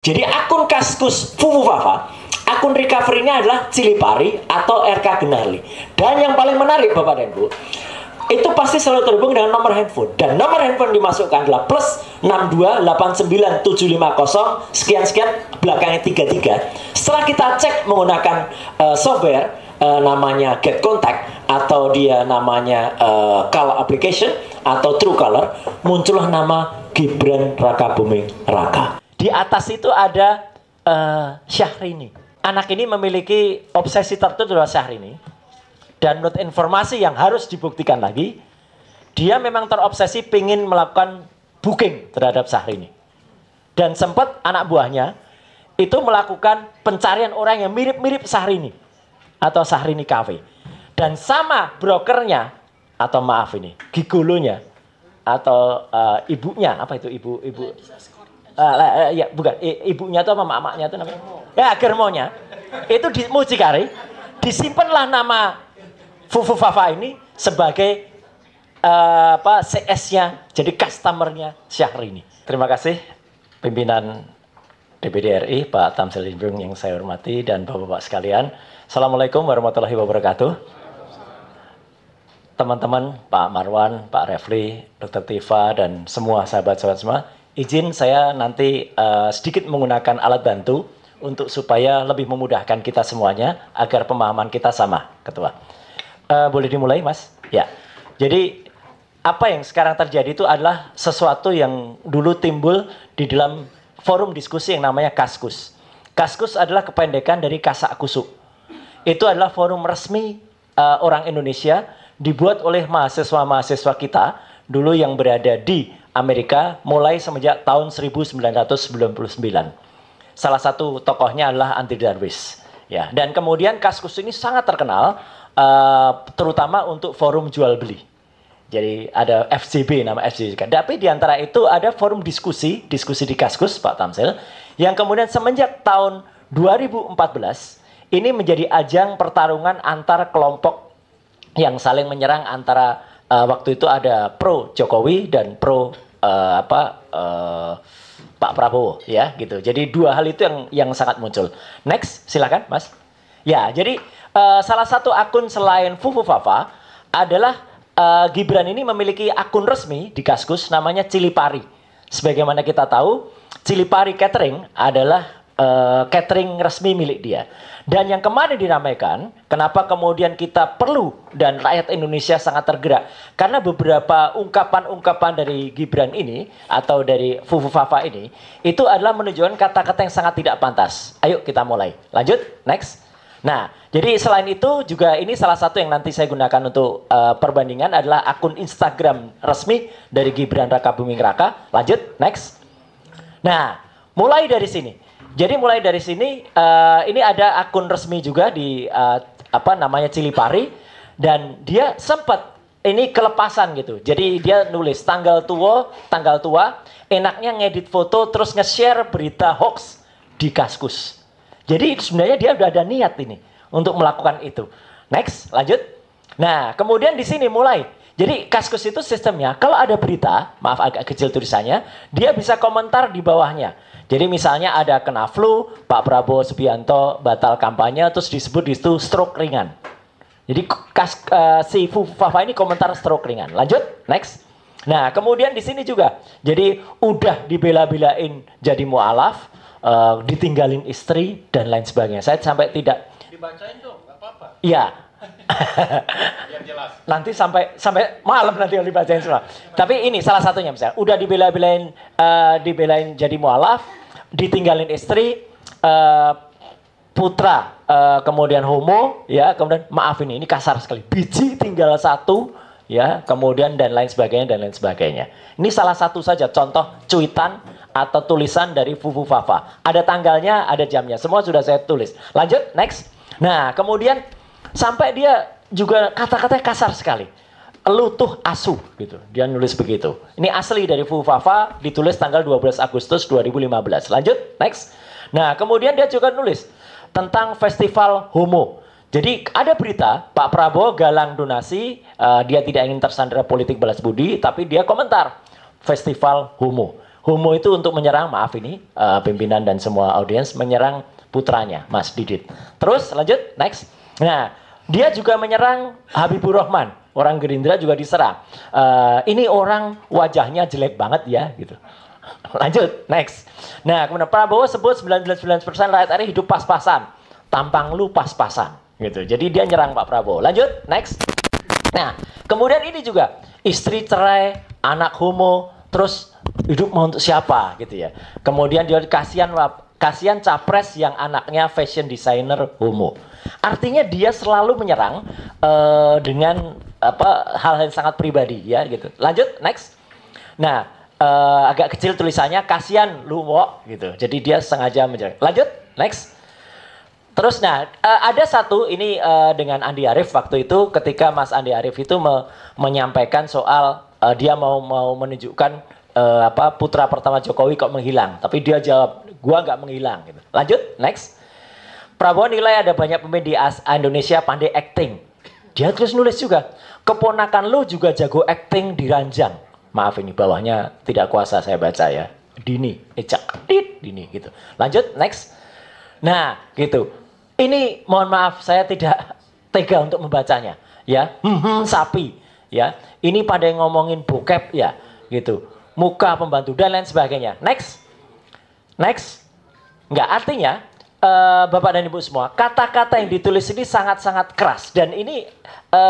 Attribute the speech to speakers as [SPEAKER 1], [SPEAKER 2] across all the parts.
[SPEAKER 1] Jadi akun Kaskus Fufu Fafa, akun recovery-nya adalah Cilipari atau RK Genarli. Dan yang paling menarik Bapak dan Ibu, itu pasti selalu terhubung dengan nomor handphone. Dan nomor handphone dimasukkan adalah plus 6289750 sekian-sekian belakangnya 33. Setelah kita cek menggunakan software namanya Get Contact atau dia namanya Call Application atau Truecaller, muncullah nama Gibran Rakabuming Raka. Di atas itu ada Syahrini. Anak ini memiliki obsesi tertentu terhadap Syahrini. Dan menurut informasi yang harus dibuktikan lagi, dia memang terobsesi ingin melakukan booking terhadap Syahrini. Dan sempat anak buahnya itu melakukan pencarian orang yang mirip-mirip Syahrini atau Syahrini Cafe. Dan sama brokernya atau maaf ini, gigolonya atau ibunya, apa itu ibu ya bukan ibunya itu apa maknya itu namanya ya germonya itu di mucikari disimpanlah nama Fufu Fafa ini sebagai CS-nya, jadi customernya Syahrini. Terima kasih pimpinan DPD RI Pak Tamsil Hidung yang saya hormati dan Bapak-bapak sekalian. Assalamualaikum warahmatullahi wabarakatuh. Teman-teman, Pak Marwan, Pak Refli, Dr. Tifa dan semua sahabat-sahabat semua. Izin saya nanti sedikit menggunakan alat bantu untuk supaya lebih memudahkan kita semuanya agar pemahaman kita sama, Ketua. Boleh dimulai, Mas? Ya. Jadi apa yang sekarang terjadi itu adalah sesuatu yang dulu timbul di dalam forum diskusi yang namanya Kaskus. Kaskus adalah kependekan dari Kasak Kusuk. Itu adalah forum resmi orang Indonesia dibuat oleh mahasiswa-mahasiswa kita dulu yang berada di Amerika mulai semenjak tahun 1999. Salah satu tokohnya adalah Andy Darwis. Ya, dan kemudian Kaskus ini sangat terkenal, terutama untuk forum jual beli. Jadi ada FCB, nama FCB. Tapi di antara itu ada forum diskusi di Kaskus, Pak Tamsil, yang kemudian semenjak tahun 2014 ini menjadi ajang pertarungan antar kelompok yang saling menyerang antara waktu itu ada pro Jokowi dan pro Pak Prabowo, ya gitu. Jadi dua hal itu yang sangat muncul. Next, silakan, Mas. Ya, jadi salah satu akun selain Fufu Fafa adalah Gibran ini memiliki akun resmi di Kaskus namanya Cilipari. Sebagaimana kita tahu, Cilipari Catering adalah catering resmi milik dia. Dan yang kemarin dinamakan, kenapa kemudian kita perlu dan rakyat Indonesia sangat tergerak, karena beberapa ungkapan-ungkapan dari Gibran ini atau dari Fufu Fafa ini itu adalah menunjukkan kata-kata yang sangat tidak pantas. Ayo kita mulai. Lanjut, next. Nah, jadi selain itu juga ini salah satu yang nanti saya gunakan untuk perbandingan adalah akun Instagram resmi dari Gibran Rakabuming Raka. Lanjut, next. Nah, mulai dari sini. Jadi mulai dari sini ini ada akun resmi juga di namanya Cilipari dan dia sempat ini kelepasan gitu. Jadi dia nulis tanggal tua, enaknya ngedit foto terus nge-share berita hoax di Kaskus. Jadi sebenarnya dia udah ada niat ini untuk melakukan itu. Next, lanjut. Nah, kemudian di sini mulai. Jadi Kaskus itu sistemnya kalau ada berita, maaf agak kecil tulisannya, dia bisa komentar di bawahnya. Jadi misalnya ada kena flu, Pak Prabowo Subianto batal kampanye, terus disebut di situ stroke ringan. Jadi si Fufu Fafa ini komentar stroke ringan. Lanjut, next. Nah, kemudian di sini juga. Jadi udah dibela-belain jadi mualaf, ditinggalin istri dan lain sebagainya. Saya sampai tidak
[SPEAKER 2] dibacain dong, nggak apa-apa.
[SPEAKER 1] Iya.
[SPEAKER 2] Biar jelas.
[SPEAKER 1] Nanti sampai malam nanti yang dibacain semua. Tapi ini salah satunya misalnya, udah dibelain jadi mualaf, ditinggalin istri, putra, kemudian homo, ya, kemudian maaf ini kasar sekali, biji tinggal satu, ya, kemudian dan lain sebagainya. Ini salah satu saja contoh cuitan atau tulisan dari Fufu Fafa. Ada tanggalnya, ada jamnya, semua sudah saya tulis. Lanjut, next. Nah, kemudian sampai dia juga kata-katanya kasar sekali. Lu tuh asu gitu. Dia nulis begitu. Ini asli dari Fufu Fafa, ditulis tanggal 12 Agustus 2015. Lanjut, next. Nah, kemudian dia juga nulis tentang festival homo. Jadi ada berita Pak Prabowo galang donasi, dia tidak ingin tersandera politik balas budi, tapi dia komentar festival homo. Homo itu untuk menyerang, maaf ini pimpinan dan semua audiens, menyerang putranya, Mas Didit. Terus lanjut, next. Nah, dia juga menyerang Habibur Rahman, orang Gerindra juga diserang. Ini orang wajahnya jelek banget ya, gitu. Lanjut, next. Nah, kemudian Prabowo sebut 99% rakyat RI hidup pas-pasan, tampang lu pas-pasan, gitu. Jadi dia nyerang Pak Prabowo. Lanjut, next. Nah, kemudian ini juga istri cerai, anak homo, terus hidup mau untuk siapa, gitu ya. Kemudian dia kasihan capres yang anaknya fashion designer homo. Artinya dia selalu menyerang dengan hal yang sangat pribadi ya gitu. Lanjut, next. Nah, agak kecil tulisannya kasihan lu wo gitu. Jadi dia sengaja menyerang. Lanjut, next. Terus ada satu ini dengan Andi Arief waktu itu ketika Mas Andi Arief itu menyampaikan soal dia mau menunjukkan putra pertama Jokowi kok menghilang, tapi dia jawab gua nggak menghilang gitu. Lanjut, next. Prabowo nilai ada banyak pemain di Indonesia pandai acting. Dia terus nulis juga, keponakan lu juga jago acting di ranjang. Maaf ini bawahnya tidak kuasa saya baca ya. Dini, Dini gitu. Lanjut, next. Nah, gitu. Ini mohon maaf saya tidak tega untuk membacanya, ya. Sapi, ya. Ini pandai ngomongin bokep ya, gitu. Muka pembantu dan lain sebagainya. Next. Next. Enggak, artinya Bapak dan Ibu semua, kata-kata yang ditulis ini sangat-sangat keras dan ini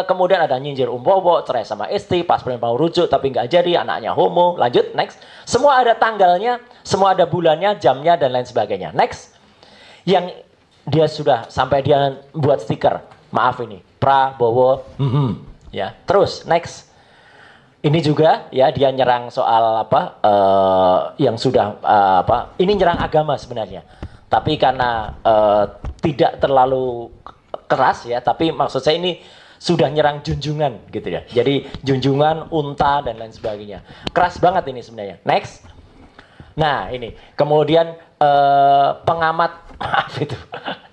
[SPEAKER 1] kemudian ada nyinjir umbowo, cerai sama istri, pas mau rujuk tapi nggak jadi, anaknya homo. Lanjut, next. Semua ada tanggalnya, semua ada bulannya, jamnya dan lain sebagainya. Next. Yang dia sudah sampai dia buat stiker, maaf ini, Prabowo, ya. Terus, next. Ini juga ya dia nyerang soal yang sudah ini nyerang agama sebenarnya. Tapi karena tidak terlalu keras ya, tapi maksud saya ini sudah nyerang junjungan gitu ya. Jadi junjungan, unta dan lain sebagainya. Keras banget ini sebenarnya. Next. Nah, ini. Kemudian pengamat maaf itu.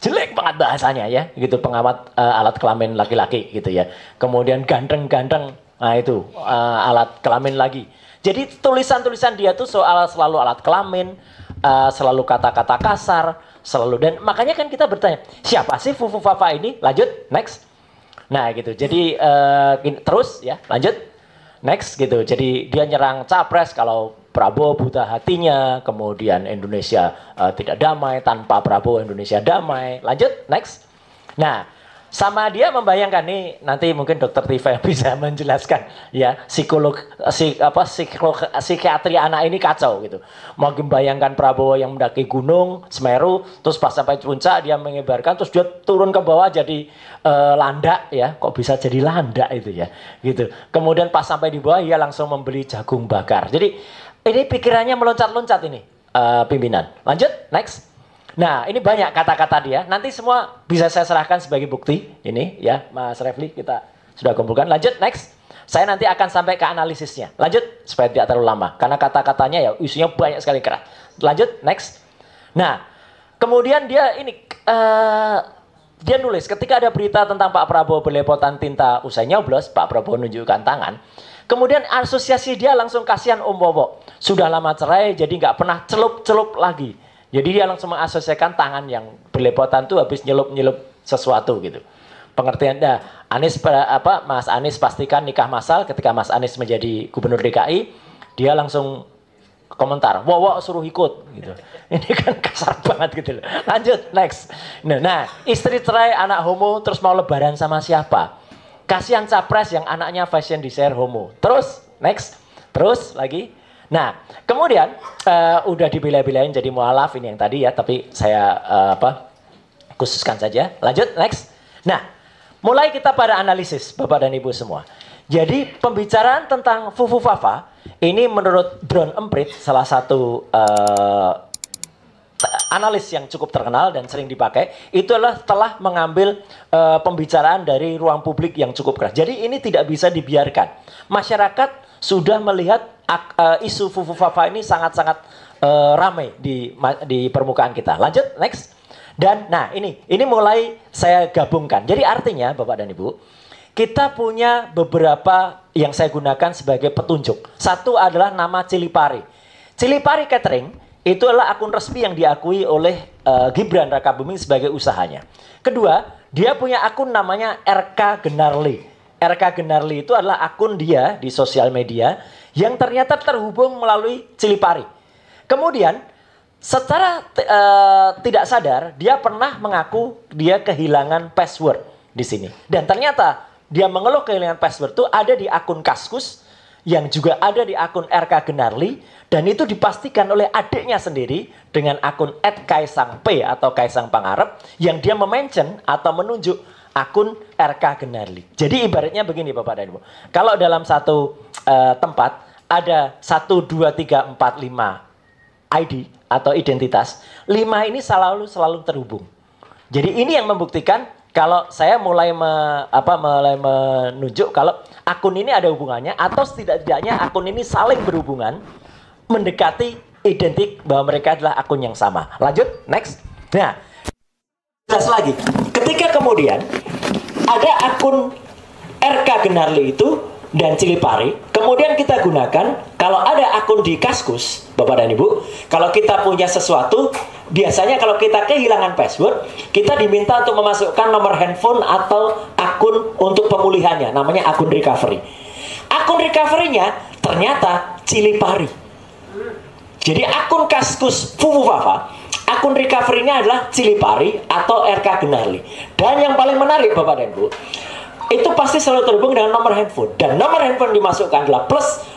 [SPEAKER 1] Jelek banget bahasanya ya, gitu pengamat alat kelamin laki-laki gitu ya. Kemudian ganteng-ganteng. Nah, itu alat kelamin lagi. Jadi tulisan-tulisan dia tuh soal selalu alat kelamin, selalu kata-kata kasar, selalu, dan makanya kan kita bertanya, siapa sih Fufu Fafa ini? Lanjut, next. Nah gitu, jadi terus ya, lanjut, next gitu. Jadi dia nyerang capres kalau Prabowo buta hatinya, kemudian Indonesia tidak damai, tanpa Prabowo Indonesia damai. Lanjut, next. Nah, sama dia membayangkan nih, nanti mungkin Dokter Tifa yang bisa menjelaskan ya, psikiatri anak ini kacau gitu. Mau membayangkan Prabowo yang mendaki gunung Semeru, terus pas sampai puncak dia mengibarkan, terus dia turun ke bawah jadi landak ya, kok bisa jadi landak itu ya, gitu. Kemudian pas sampai di bawah dia langsung membeli jagung bakar. Jadi ini pikirannya meloncat-loncat ini pimpinan. Lanjut, next. Nah, ini banyak kata-kata dia. Nanti semua bisa saya serahkan sebagai bukti. Ini ya, Mas Refli kita sudah kumpulkan. Lanjut, next. Saya nanti akan sampai ke analisisnya. Lanjut, supaya tidak terlalu lama. Karena kata-katanya ya isunya banyak sekali keras. Lanjut, next. Nah, kemudian dia ini, dia nulis, ketika ada berita tentang Pak Prabowo berlepotan tinta usai nyoblos, Pak Prabowo menunjukkan tangan. Kemudian asosiasi dia langsung kasihan Om Bowo. Sudah lama cerai, jadi nggak pernah celup-celup lagi. Jadi dia langsung mengasosiasikan tangan yang berlepotan tuh habis nyelup-nyelup sesuatu gitu. Pengertian Mas Anies pastikan nikah massal ketika Mas Anies menjadi gubernur DKI, dia langsung komentar, "Wow, suruh ikut" gitu. Ini kan kasar banget gitu loh. Lanjut, next. Nah, istri cerai, anak homo, terus mau lebaran sama siapa? Kasihan capres yang anaknya fashion designer homo. Terus, next. Terus lagi. Nah, kemudian udah dibela-belain jadi mualaf ini yang tadi ya, tapi saya khususkan saja. Lanjut, next. Nah, mulai kita pada analisis Bapak dan Ibu semua. Jadi pembicaraan tentang Fufu Fafa ini menurut Drone Emprit, salah satu analis yang cukup terkenal dan sering dipakai, itu adalah telah mengambil pembicaraan dari ruang publik yang cukup keras. Jadi ini tidak bisa dibiarkan. Masyarakat sudah melihat isu Fufu Fafa ini sangat-sangat ramai di permukaan kita. Lanjut, next. Dan nah ini mulai saya gabungkan. Jadi artinya Bapak dan Ibu, kita punya beberapa yang saya gunakan sebagai petunjuk. Satu adalah nama Cilipari. Cilipari Catering itu adalah akun resmi yang diakui oleh Gibran Rakabuming sebagai usahanya. Kedua, dia punya akun namanya RK Genarli. RK Genarli itu adalah akun dia di sosial media yang ternyata terhubung melalui Cilipari. Kemudian secara tidak sadar dia pernah mengaku dia kehilangan password di sini. Dan ternyata dia mengeluh kehilangan password itu ada di akun Kaskus yang juga ada di akun RK Genarli dan itu dipastikan oleh adiknya sendiri dengan akun @kaisangp atau Kaisang Pangarep yang dia memention atau menunjuk akun RK Genarli. Jadi ibaratnya begini Bapak dan Ibu. Kalau dalam satu tempat ada 1, 2, 3, 4, 5 ID atau identitas, 5 ini selalu terhubung. Jadi ini yang membuktikan kalau saya mulai menunjuk kalau akun ini ada hubungannya atau setidak-tidaknya akun ini saling berhubungan mendekati identik bahwa mereka adalah akun yang sama. Lanjut, next. Nah, jelas lagi. Ketika kemudian ada akun RK Genarli itu dan Cilipari, kemudian kita gunakan kalau ada akun di Kaskus, Bapak dan Ibu, kalau kita punya sesuatu, biasanya kalau kita kehilangan password, kita diminta untuk memasukkan nomor handphone atau akun untuk pemulihannya, namanya akun recovery. Akun recovery-nya ternyata Cilipari. Jadi akun Kaskus Fufufafa, akun recovery-nya adalah Cilipari atau RK Genarli. Dan yang paling menarik Bapak dan Ibu, itu pasti selalu terhubung dengan nomor handphone. Dan nomor handphone dimasukkan adalah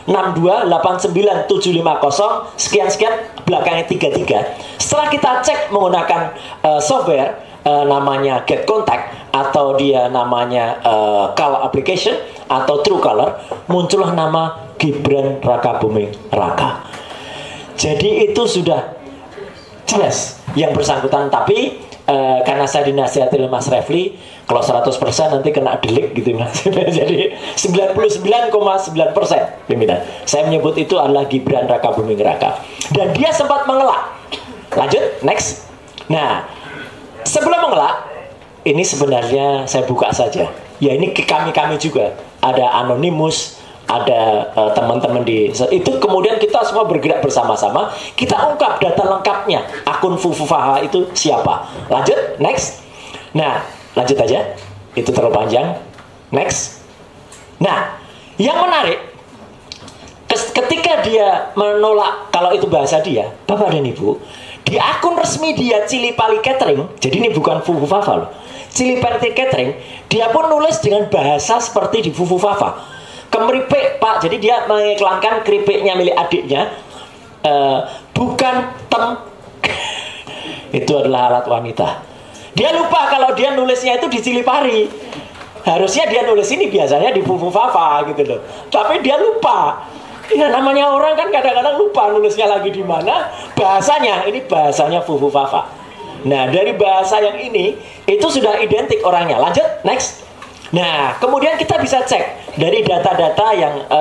[SPEAKER 1] +6289750 sekian-sekian belakangnya 33. Setelah kita cek menggunakan software namanya Get Contact atau dia namanya Call Application atau Truecaller, muncullah nama Gibran Rakabuming Raka. Jadi itu sudah jelas yang bersangkutan. Tapi karena saya dinasihati oleh Mas Refli, kalau 100% nanti kena delik gitu Mas. Jadi 99,9% pimpinan. Saya menyebut itu adalah Gibran Rakabuming Raka. Dan dia sempat mengelak. Lanjut, next. Nah, sebelum mengelak, ini sebenarnya saya buka saja. Ya ini kami juga. Ada Anonymous, ada teman-teman di itu, kemudian kita semua bergerak bersama-sama, kita ungkap data lengkapnya akun Fufufaha itu siapa. Lanjut, next. Nah, lanjut aja, itu terlalu panjang. Next. Nah, yang menarik ketika dia menolak kalau itu bahasa dia, Bapak dan Ibu, di akun resmi dia Cilipari Catering, jadi ini bukan Fufufaha loh, Cilipari Catering, dia pun nulis dengan bahasa seperti di Fufufaha. Kemeripik Pak, jadi dia mengiklankan keripiknya milik adiknya, bukan itu adalah alat wanita. Dia lupa kalau dia nulisnya itu di Cilipari. Harusnya dia nulis ini biasanya di Fufufaha gitu loh. Tapi dia lupa. Ya namanya orang kan kadang-kadang lupa nulisnya lagi di mana. Bahasanya, ini bahasanya Fufufaha. Nah dari bahasa yang ini, itu sudah identik orangnya. Lanjut, next. Nah, kemudian kita bisa cek dari data-data yang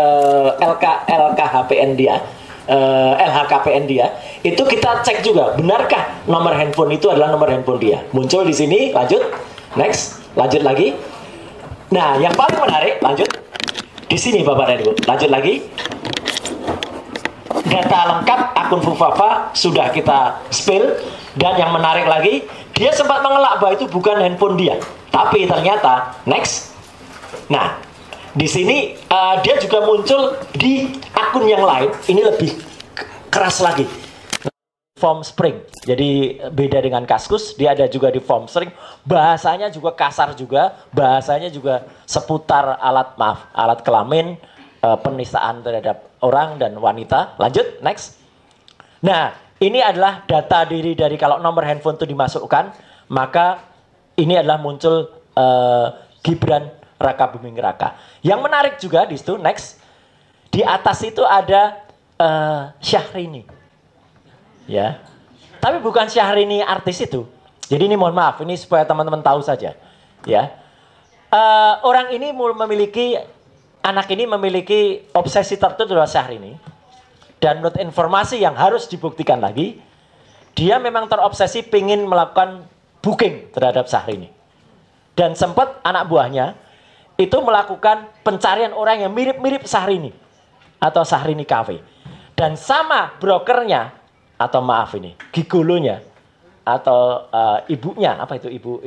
[SPEAKER 1] LHKPN dia, itu kita cek juga, benarkah nomor handphone itu adalah nomor handphone dia. Muncul di sini, lanjut, next, lanjut lagi. Nah, yang paling menarik, lanjut, di sini Bapak dan Ibu, lanjut lagi. Data lengkap akun Fufufaha sudah kita spill, dan yang menarik lagi, dia sempat mengelak bahwa itu bukan handphone dia. Tapi ternyata, next. Nah, di sini dia juga muncul di akun yang lain. Ini lebih keras lagi. Form Spring. Jadi beda dengan Kaskus, dia ada juga di Form Spring. Bahasanya juga kasar juga. Bahasanya juga seputar alat kelamin, penistaan terhadap orang dan wanita. Lanjut, next. Nah, ini adalah data diri dari kalau nomor handphone itu dimasukkan, maka ini adalah muncul Gibran Rakabuming Raka. Yang menarik juga di situ, next, di atas itu ada Syahrini, ya. Tapi bukan Syahrini artis itu. Jadi ini mohon maaf, ini supaya teman-teman tahu saja, ya. Orang ini anak ini memiliki obsesi tertentu dengan Syahrini. Dan menurut informasi yang harus dibuktikan lagi, dia memang terobsesi pengen melakukan booking terhadap Syahrini. Dan sempat anak buahnya itu melakukan pencarian orang yang mirip-mirip Syahrini atau Syahrini Cafe. Dan sama brokernya, atau maaf ini, gigolonya, atau ibunya, apa itu ibu?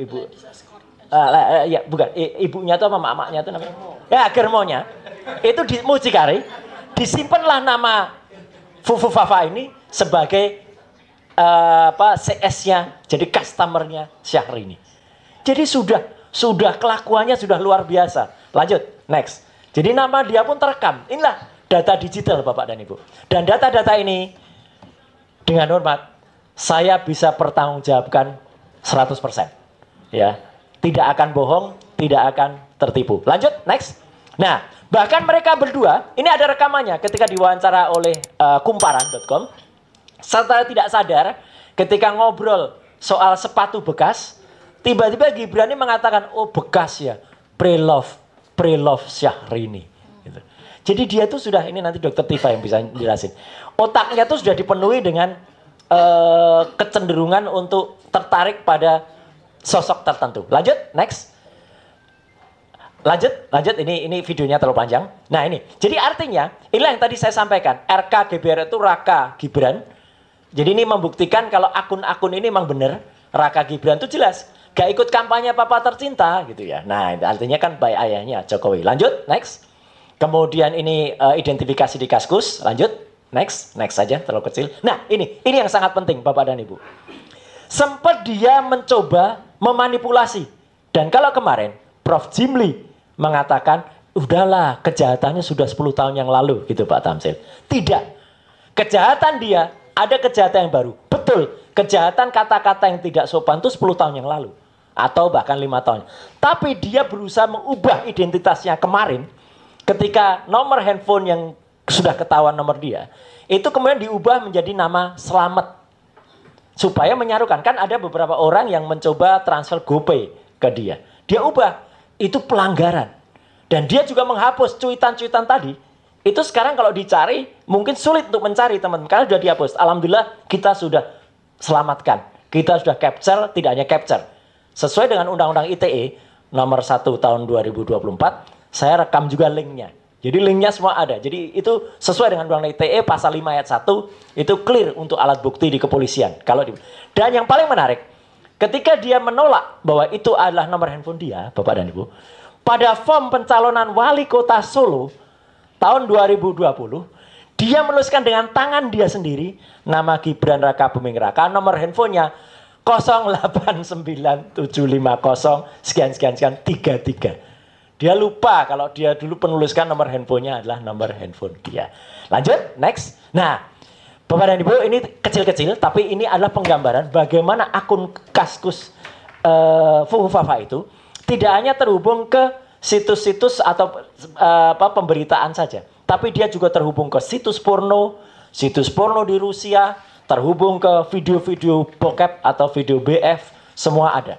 [SPEAKER 1] Ya bukan, ibunya itu apa maknya itu namanya? Ya, germonya. Itu di mucikari, disimpanlah nama Fufufafa ini sebagai CS-nya, jadi customernya Syahrini. Jadi sudah kelakuannya sudah luar biasa. Lanjut, next. Jadi nama dia pun terekam. Inilah data digital Bapak dan Ibu. Dan data-data ini dengan hormat saya bisa pertanggungjawabkan 100%. Ya, tidak akan bohong, tidak akan tertipu. Lanjut, next. Nah, bahkan mereka berdua, ini ada rekamannya ketika diwawancara oleh kumparan.com. Serta tidak sadar ketika ngobrol soal sepatu bekas, tiba-tiba Gibran ini mengatakan, oh bekas ya, pre-love Syahrini. Gitu. Jadi dia tuh sudah, ini nanti Dokter Tifa yang bisa jelasin. Otaknya tuh sudah dipenuhi dengan kecenderungan untuk tertarik pada sosok tertentu. Lanjut, next. Lanjut, ini videonya terlalu panjang. Nah ini, jadi artinya, inilah yang tadi saya sampaikan. RK GBR itu Raka Gibran. Jadi ini membuktikan kalau akun-akun ini memang benar. Raka Gibran itu jelas. Gak ikut kampanye Papa Tercinta gitu ya. Nah artinya kan baik ayahnya Jokowi. Lanjut, next. Kemudian ini identifikasi di Kaskus. Lanjut, next saja terlalu kecil. Nah ini yang sangat penting Bapak dan Ibu. Sempat dia mencoba memanipulasi. Dan kalau kemarin Prof. Jimli mengatakan, udahlah kejahatannya sudah 10 tahun yang lalu gitu Pak Tamsil. Tidak. Kejahatan dia, ada kejahatan yang baru. Betul, kejahatan kata-kata yang tidak sopan itu 10 tahun yang lalu. Atau bahkan 5 tahun. Tapi dia berusaha mengubah identitasnya kemarin. Ketika nomor handphone yang sudah ketahuan nomor dia, itu kemudian diubah menjadi nama Slamet. Supaya menyarukan, kan ada beberapa orang yang mencoba transfer GoPay ke dia. Dia ubah. Itu pelanggaran. Dan dia juga menghapus cuitan-cuitan tadi. Itu sekarang kalau dicari, mungkin sulit untuk mencari teman-teman. Karena sudah dihapus. Alhamdulillah kita sudah selamatkan. Kita sudah capture, tidak hanya capture. Sesuai dengan Undang-Undang ITE, nomor 1 tahun 2024, saya rekam juga linknya. Jadi linknya semua ada. Jadi itu sesuai dengan Undang-Undang ITE, pasal 5 ayat 1, itu clear untuk alat bukti di kepolisian. Dan yang paling menarik, ketika dia menolak bahwa itu adalah nomor handphone dia, Bapak dan Ibu, pada form pencalonan wali kota Solo tahun 2020, dia menuliskan dengan tangan dia sendiri nama Gibran Raka Buming Raka, nomor handphonenya 089750 sekian 33. Dia lupa kalau dia dulu penuliskan nomor handphonenya adalah nomor handphone dia. Lanjut, next. Nah, Bapak dan Ibu, ini kecil-kecil, tapi ini adalah penggambaran bagaimana akun Kaskus Fufufafa itu tidak hanya terhubung ke situs-situs atau pemberitaan saja, tapi dia juga terhubung ke situs porno di Rusia, terhubung ke video-video bokep atau video BF, semua ada.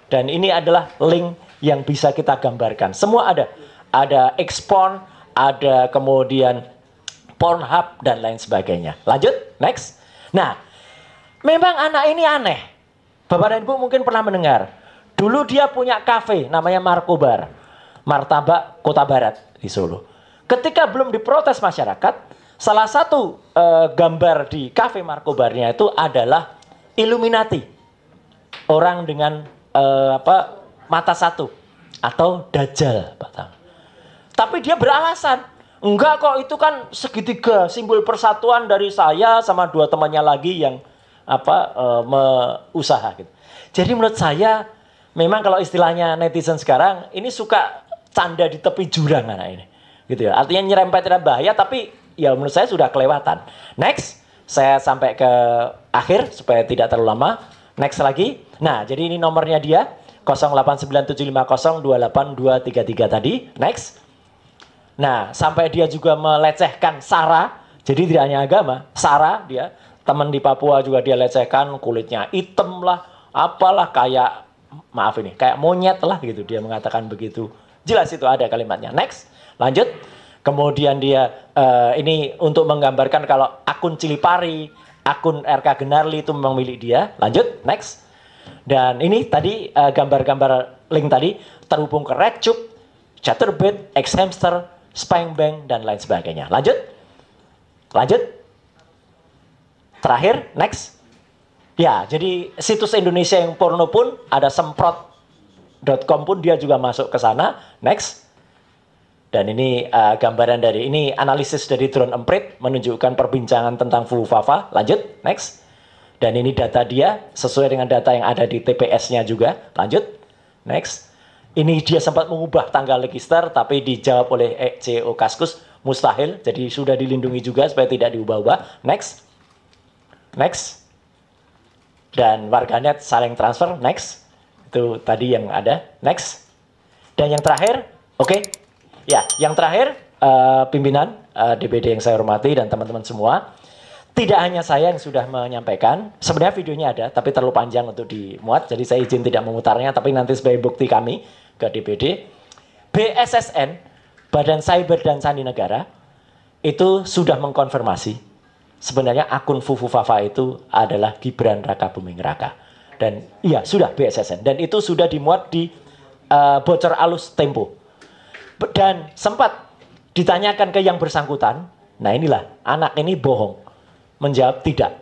[SPEAKER 1] Dan ini adalah link yang bisa kita gambarkan, semua ada. Ada Xporn, ada kemudian Pornhub dan lain sebagainya. Lanjut, next. Nah, memang anak ini aneh. Bapak dan Ibu mungkin pernah mendengar. Dulu dia punya kafe namanya Markobar. Martabak Kota Barat di Solo. Ketika belum diprotes masyarakat, salah satu gambar di kafe Markobarnya itu adalah Illuminati. Orang dengan mata satu atau Dajjal, Pak Tam. Tapi dia beralasan, enggak kok, itu kan segitiga, simbol persatuan dari saya sama 2 temannya lagi yang usaha gitu. Jadi menurut saya memang kalau istilahnya netizen sekarang ini suka canda di tepi jurang anak ini. Gitu ya. Artinya nyerempet bahaya, tapi ya menurut saya sudah kelewatan. Next, saya sampai ke akhir supaya tidak terlalu lama. Next lagi. Nah, jadi ini nomornya dia 089750282333 tadi. Next. Nah, sampai dia juga melecehkan Sarah, jadi tidak hanya agama, Sarah dia, teman di Papua juga dia lecehkan, kulitnya hitam lah, apalah, kayak, maaf ini, kayak monyet lah gitu, dia mengatakan begitu. Jelas itu ada kalimatnya. Next, lanjut. Kemudian dia, ini untuk menggambarkan kalau akun Cilipari, akun RK Genarli itu memang milik dia. Lanjut, next. Dan ini tadi, gambar-gambar link tadi, terhubung ke RedTube, Chaturbate, Xhamster, Spangbank, dan lain sebagainya. Lanjut. Terakhir, next. Ya, jadi situs Indonesia yang porno pun ada semprot.com pun dia juga masuk ke sana. Next. Dan ini gambaran dari ini analisis dari drone emprit menunjukkan perbincangan tentang Fufufafa. Lanjut, next. Dan ini data dia sesuai dengan data yang ada di TPS-nya juga. Lanjut, next. Ini dia sempat mengubah tanggal register tapi dijawab oleh ECO Kaskus mustahil. Jadi sudah dilindungi juga supaya tidak diubah-ubah. Next. Next. Dan warganet saling transfer. Next. Itu tadi yang ada. Next. Dan yang terakhir, oke. Ya, yang terakhir, pimpinan DPD yang saya hormati dan teman-teman semua, tidak hanya saya yang sudah menyampaikan, sebenarnya videonya ada, tapi terlalu panjang untuk dimuat, jadi saya izin tidak memutarnya, tapi nanti sebagai bukti kami ke DPD, BSSN, Badan Cyber dan Sandi Negara, itu sudah mengkonfirmasi, sebenarnya akun Fufufafa itu adalah Gibran Raka Buming Raka. Dan iya, sudah BSSN, dan itu sudah dimuat di bocor alus Tempo. Dan sempat ditanyakan ke yang bersangkutan, nah inilah anak ini bohong, menjawab tidak.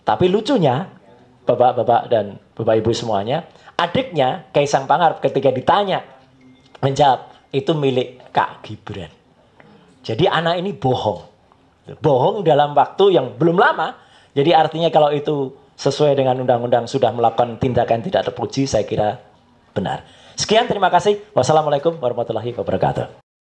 [SPEAKER 1] Tapi lucunya, bapak-bapak dan bapak ibu semuanya, adiknya Kaisang Pangarep ketika ditanya, menjawab itu milik Kak Gibran. Jadi anak ini bohong, bohong dalam waktu yang belum lama. Jadi artinya kalau itu sesuai dengan undang-undang sudah melakukan tindakan tidak terpuji, saya kira benar. Sekian, terima kasih. Wassalamualaikum warahmatullahi wabarakatuh.